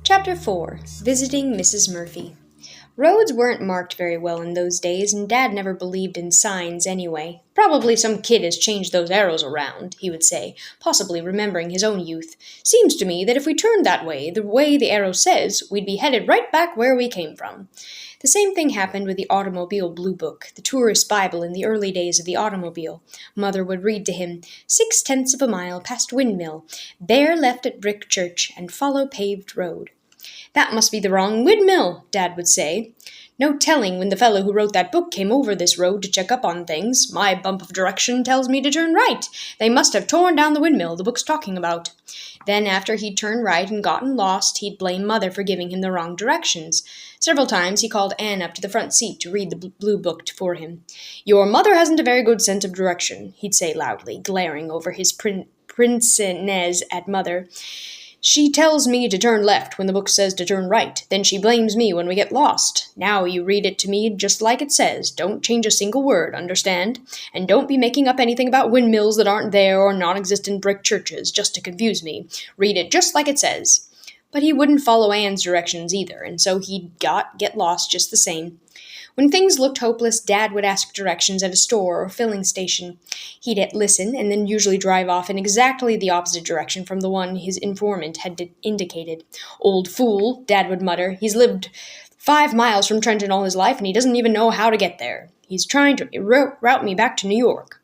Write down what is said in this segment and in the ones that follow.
Chapter 4 Visiting Mrs. Murphy. Roads weren't marked very well in those days, and Dad never believed in signs anyway. Probably some kid has changed those arrows around, he would say, possibly remembering his own youth. Seems to me that if we turned that way the arrow says, we'd be headed right back where we came from. The same thing happened with the automobile blue book, the tourist's Bible in the early days of the automobile. Mother would read to him, 6/10 of a mile past windmill, bear left at brick church, and follow paved road. That must be the wrong windmill, Dad would say. No telling when the fellow who wrote that book came over this road to check up on things. My bump of direction tells me to turn right. They must have torn down the windmill the book's talking about. Then after he'd turned right and gotten lost, he'd blame Mother for giving him the wrong directions. Several times he called Anne up to the front seat to read the blue book for him. Your mother hasn't a very good sense of direction, he'd say loudly, glaring over his pince-nez at Mother. She tells me to turn left when the book says to turn right. Then she blames me when we get lost. Now you read it to me just like it says. Don't change a single word, understand? And don't be making up anything about windmills that aren't there or non-existent brick churches just to confuse me. Read it just like it says. But he wouldn't follow Anne's directions either, and so he'd get lost just the same. When things looked hopeless, Dad would ask directions at a store or filling station. He'd listen and then usually drive off in exactly the opposite direction from the one his informant had indicated. Old fool, Dad would mutter. He's lived 5 miles from Trenton all his life and he doesn't even know how to get there. He's trying to route me back to New York.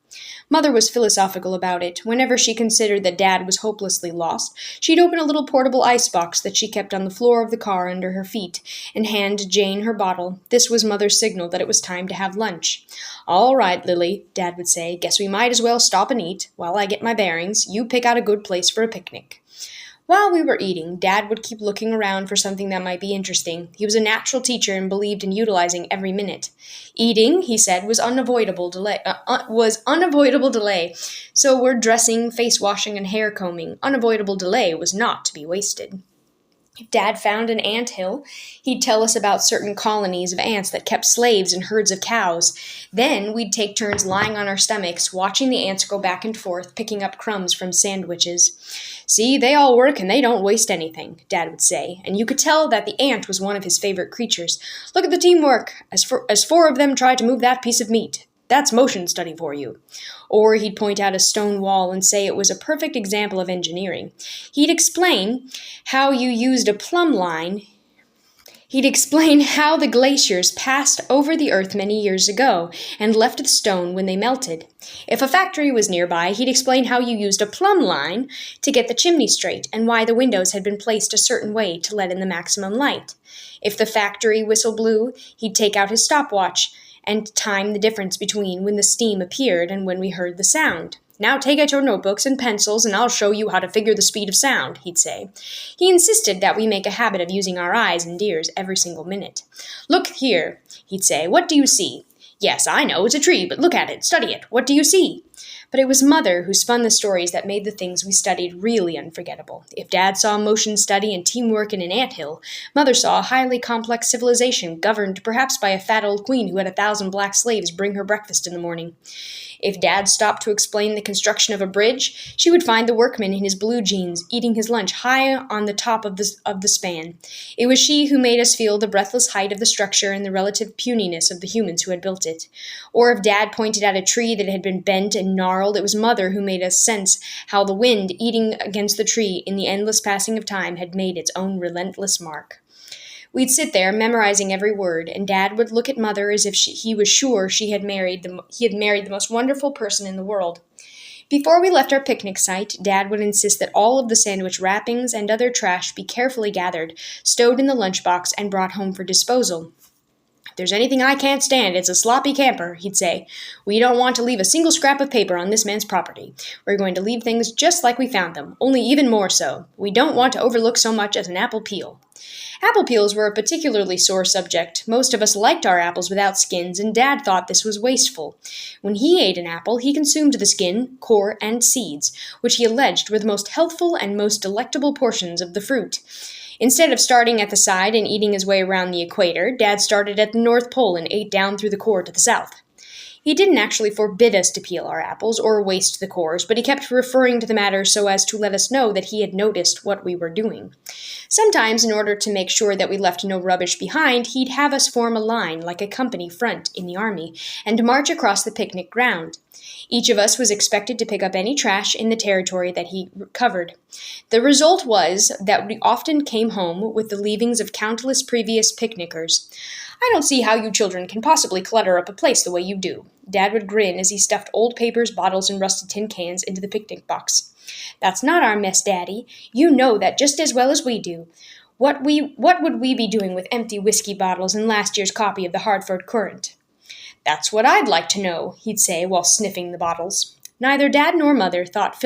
Mother was philosophical about it. Whenever she considered that Dad was hopelessly lost, she'd open a little portable icebox that she kept on the floor of the car under her feet and hand Jane her bottle. This was Mother's signal that it was time to have lunch. All right, Lily, Dad would say. Guess we might as well stop and eat. While I get my bearings, you pick out a good place for a picnic. While we were eating, Dad would keep looking around for something that might be interesting. He was a natural teacher and believed in utilizing every minute. Eating, he said, was unavoidable delay. So were dressing, face washing, and hair combing. Unavoidable delay was not to be wasted. If Dad found an ant hill, he'd tell us about certain colonies of ants that kept slaves and herds of cows. Then we'd take turns lying on our stomachs, watching the ants go back and forth, picking up crumbs from sandwiches. See, they all work and they don't waste anything, Dad would say, and you could tell that the ant was one of his favorite creatures. Look at the teamwork, as 4 of them tried to move that piece of meat. That's motion study for you. Or he'd point out a stone wall and say it was a perfect example of engineering. He'd explain how the glaciers passed over the earth many years ago and left the stone when they melted. If a factory was nearby, he'd explain how you used a plumb line to get the chimney straight and why the windows had been placed a certain way to let in the maximum light. If the factory whistle blew, he'd take out his stopwatch and time the difference between when the steam appeared and when we heard the sound. Now take out your notebooks and pencils and I'll show you how to figure the speed of sound, he'd say. He insisted that we make a habit of using our eyes and ears every single minute. Look here, he'd say. What do you see? Yes, I know, it's a tree, but look at it, study it. What do you see? But it was Mother who spun the stories that made the things we studied really unforgettable. If Dad saw motion study and teamwork in an anthill, Mother saw a highly complex civilization governed perhaps by a fat old queen who had 1,000 black slaves bring her breakfast in the morning. If Dad stopped to explain the construction of a bridge, she would find the workman in his blue jeans eating his lunch high on the top of the span. It was she who made us feel the breathless height of the structure and the relative puniness of the humans who had built it. Or if Dad pointed at a tree that had been bent and gnarled, it was Mother who made us sense how the wind eating against the tree in the endless passing of time had made its own relentless mark. We'd sit there memorizing every word, and Dad would look at Mother as if he was sure he had married the most wonderful person in the world. Before we left our picnic site, Dad would insist that all of the sandwich wrappings and other trash be carefully gathered, stowed in the lunchbox, and brought home for disposal. If there's anything I can't stand, it's a sloppy camper, he'd say. We don't want to leave a single scrap of paper on this man's property. We're going to leave things just like we found them, only even more so. We don't want to overlook so much as an apple peel. Apple peels were a particularly sore subject. Most of us liked our apples without skins, and Dad thought this was wasteful. When he ate an apple, he consumed the skin, core, and seeds, which he alleged were the most healthful and most delectable portions of the fruit. Instead of starting at the side and eating his way around the equator, Dad started at the North Pole and ate down through the core to the south. He didn't actually forbid us to peel our apples or waste the cores, but he kept referring to the matter so as to let us know that he had noticed what we were doing. Sometimes, in order to make sure that we left no rubbish behind, he'd have us form a line like a company front in the army and march across the picnic ground. Each of us was expected to pick up any trash in the territory that he covered. The result was that we often came home with the leavings of countless previous picnickers. "I don't see how you children can possibly clutter up a place the way you do." Dad would grin as he stuffed old papers, bottles, and rusted tin cans into the picnic box. "That's not our mess, Daddy. You know that just as well as we do. What would we be doing with empty whiskey bottles and last year's copy of the Hartford Courant?" "That's what I'd like to know," he'd say while sniffing the bottles. Neither Dad nor Mother thought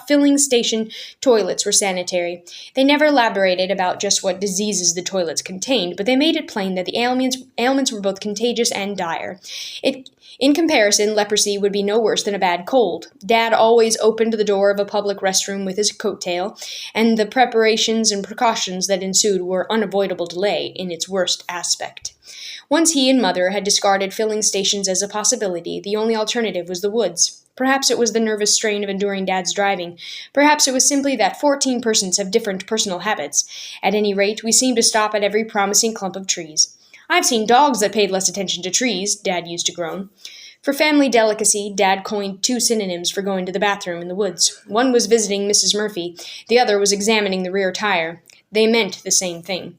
filling station toilets were sanitary. They never elaborated about just what diseases the toilets contained, but they made it plain that the ailments were both contagious and dire. In comparison, leprosy would be no worse than a bad cold. Dad always opened the door of a public restroom with his coat tail, and the preparations and precautions that ensued were unavoidable delay in its worst aspect. Once he and Mother had discarded filling stations as a possibility, the only alternative was the woods. Perhaps it was the nervous strain of enduring Dad's driving. Perhaps it was simply that 14 persons have different personal habits. At any rate, we seemed to stop at every promising clump of trees. "I've seen dogs that paid less attention to trees," Dad used to groan. For family delicacy, Dad coined 2 synonyms for going to the bathroom in the woods. One was visiting Mrs. Murphy, the other was examining the rear tire. They meant the same thing.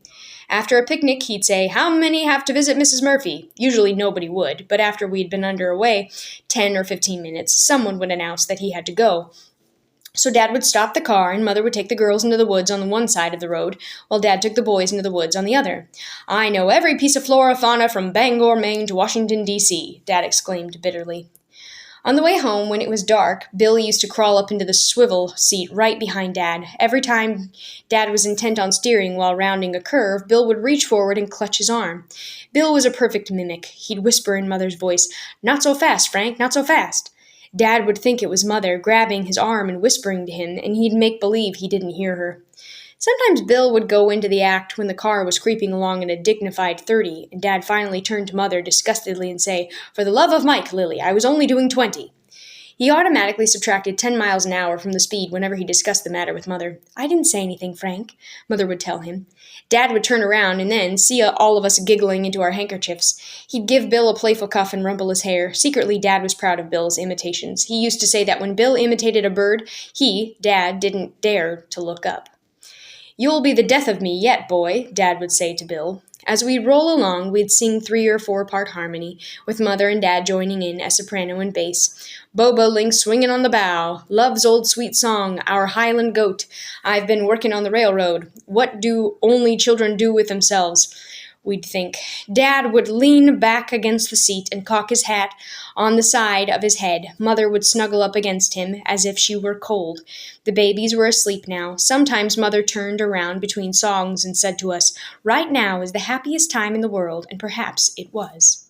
After a picnic, he'd say, "How many have to visit Mrs. Murphy?" Usually nobody would, but after we'd been underway 10 or 15 minutes, someone would announce that he had to go. So Dad would stop the car, and Mother would take the girls into the woods on the one side of the road, while Dad took the boys into the woods on the other. "I know every piece of flora fauna from Bangor, Maine to Washington, D.C., Dad exclaimed bitterly. On the way home, when it was dark, Bill used to crawl up into the swivel seat right behind Dad. Every time Dad was intent on steering while rounding a curve, Bill would reach forward and clutch his arm. Bill was a perfect mimic. He'd whisper in Mother's voice, "Not so fast, Frank, not so fast." Dad would think it was Mother, grabbing his arm and whispering to him, and he'd make believe he didn't hear her. Sometimes Bill would go into the act when the car was creeping along at a dignified 30, and Dad finally turned to Mother disgustedly and say, "For the love of Mike, Lily, I was only doing 20. He automatically subtracted 10 miles an hour from the speed whenever he discussed the matter with Mother. "I didn't say anything, Frank," Mother would tell him. Dad would turn around and then see all of us giggling into our handkerchiefs. He'd give Bill a playful cuff and rumple his hair. Secretly, Dad was proud of Bill's imitations. He used to say that when Bill imitated a bird, he, Dad, didn't dare to look up. "You'll be the death of me yet, boy," Dad would say to Bill. As we'd roll along, we'd sing 3 or 4-part harmony, with Mother and Dad joining in as soprano and bass. "Bobolink swinging on the bough, love's old sweet song, our Highland goat, I've been working on the railroad, what do only children do with themselves?" We'd think. Dad would lean back against the seat and cock his hat on the side of his head. Mother would snuggle up against him as if she were cold. The babies were asleep now. Sometimes Mother turned around between songs and said to us, "Right now is the happiest time in the world," and perhaps it was.